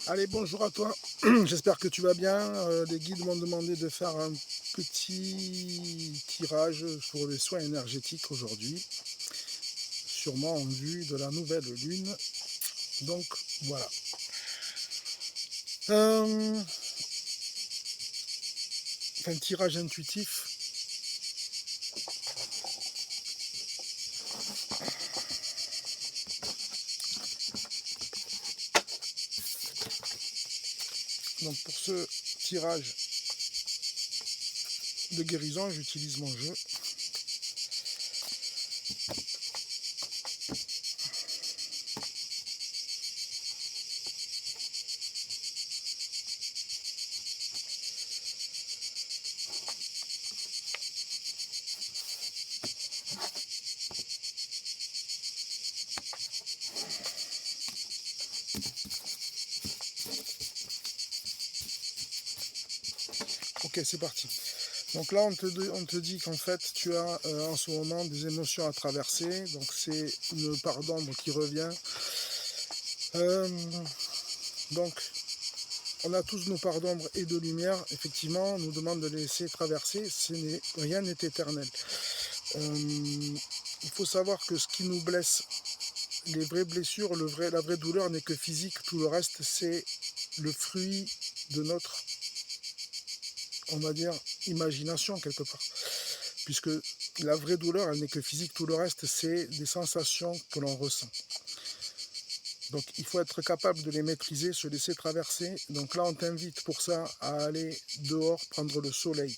Allez, bonjour à toi. J'espère que tu vas bien. Les guides m'ont demandé de faire un petit tirage sur les soins énergétiques aujourd'hui, sûrement en vue de la nouvelle lune. Donc voilà. Un tirage intuitif. Donc pour ce tirage de guérison, j'utilise mon jeu. Ok, c'est parti. Donc là, on te dit qu'en fait, tu as en ce moment des émotions à traverser. Donc c'est une part d'ombre qui revient. Euh, donc on a tous nos parts d'ombre et de lumière. Effectivement, on nous demande de les laisser traverser. Rien n'est éternel. Il faut savoir que ce qui nous blesse, les vraies blessures, la vraie douleur n'est que physique. Tout le reste, c'est le fruit de notre, on va dire, imagination quelque part. Puisque la vraie douleur, elle n'est que physique. Tout le reste, c'est des sensations que l'on ressent. Donc il faut être capable de les maîtriser, se laisser traverser. Donc là, on t'invite pour ça à aller dehors, prendre le soleil.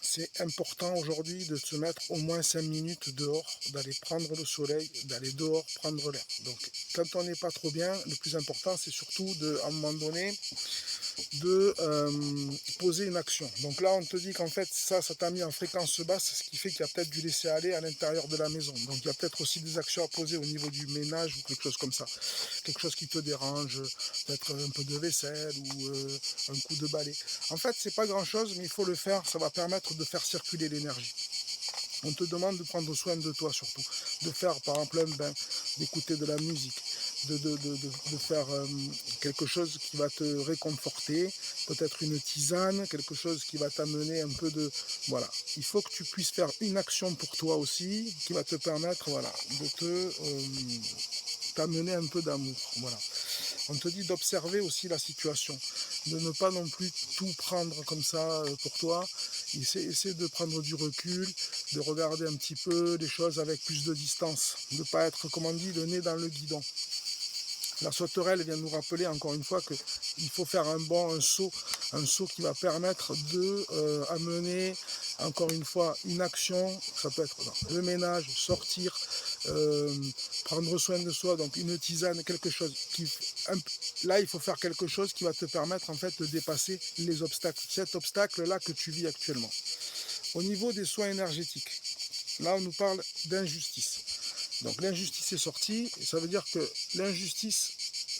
C'est important aujourd'hui de se mettre au moins 5 minutes dehors, d'aller prendre le soleil, d'aller dehors prendre l'air. Donc quand on n'est pas trop bien, le plus important c'est surtout à un moment donné de poser une action. Donc là on te dit qu'en fait ça t'a mis en fréquence basse, ce qui fait qu'il y a peut-être du laisser aller à l'intérieur de la maison. Donc il y a peut-être aussi des actions à poser au niveau du ménage ou quelque chose comme ça. Quelque chose qui te dérange, peut-être un peu de vaisselle ou un coup de balai. En fait, c'est pas grand chose, mais il faut le faire, ça va permettre de faire circuler l'énergie. On te demande de prendre soin de toi surtout, de faire par exemple un bain, d'écouter de la musique, de faire quelque chose qui va te réconforter, peut-être une tisane, quelque chose qui va t'amener un peu de... Voilà, il faut que tu puisses faire une action pour toi aussi, qui va te permettre voilà, de t'amener un peu d'amour. Voilà. On te dit d'observer aussi la situation, de ne pas non plus tout prendre comme ça pour toi. Essaie de prendre du recul, de regarder un petit peu les choses avec plus de distance, de ne pas être, comme on dit, le nez dans le guidon. La sauterelle vient nous rappeler encore une fois qu'il faut faire un saut qui va permettre de amener encore une fois une action, ça peut être le ménage, sortir, euh, prendre soin de soi, donc une tisane, quelque chose là il faut faire quelque chose qui va te permettre en fait de dépasser les obstacles, cet obstacle là que tu vis actuellement. Au niveau des soins énergétiques, là on nous parle d'injustice. Donc l'injustice est sortie, et ça veut dire que l'injustice,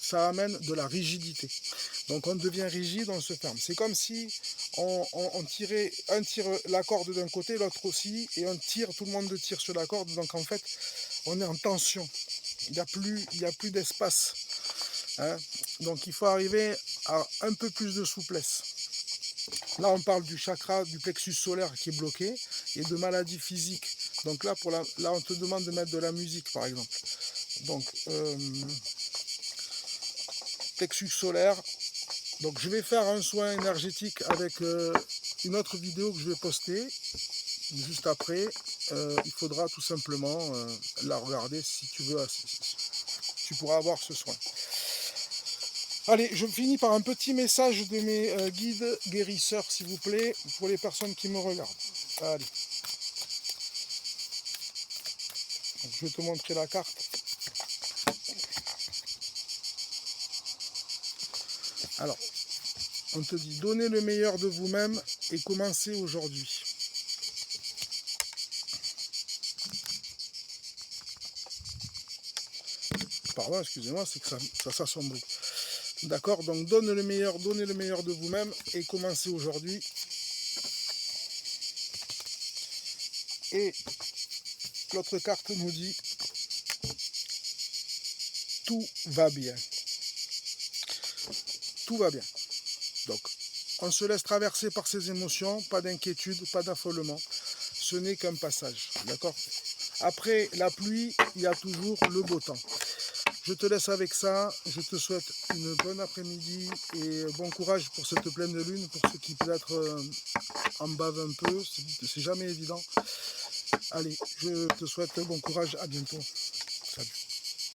ça amène de la rigidité. Donc on devient rigide, on se ferme. C'est comme si on tirait, un tire la corde d'un côté, l'autre aussi, et on tire, tout le monde tire sur la corde. Donc en fait, on est en tension. Il y a plus d'espace. Hein. Donc il faut arriver à un peu plus de souplesse. Là, on parle du chakra, du plexus solaire qui est bloqué et de maladies physiques. Donc là, là, on te demande de mettre de la musique, par exemple. Donc, plexus solaire. Donc, je vais faire un soin énergétique avec une autre vidéo que je vais poster juste après. Il faudra tout simplement la regarder si tu veux. Tu pourras avoir ce soin. Allez, je finis par un petit message de mes guides guérisseurs, s'il vous plaît, pour les personnes qui me regardent. Allez. Donc, je vais te montrer la carte. Alors, on te dit, donnez le meilleur de vous-même et commencez aujourd'hui. Pardon, excusez-moi, c'est que ça s'assombrit. D'accord, donc donnez le meilleur de vous-même et commencez aujourd'hui. Et l'autre carte nous dit, tout va bien. Tout va bien. Donc, on se laisse traverser par ces émotions, pas d'inquiétude, pas d'affolement. Ce n'est qu'un passage, d'accord? Après la pluie, il y a toujours le beau temps. Je te laisse avec ça. Je te souhaite une bonne après-midi et bon courage pour cette pleine lune. Pour ceux qui peut-être en bavent un peu, c'est jamais évident. Allez, je te souhaite bon courage. À bientôt.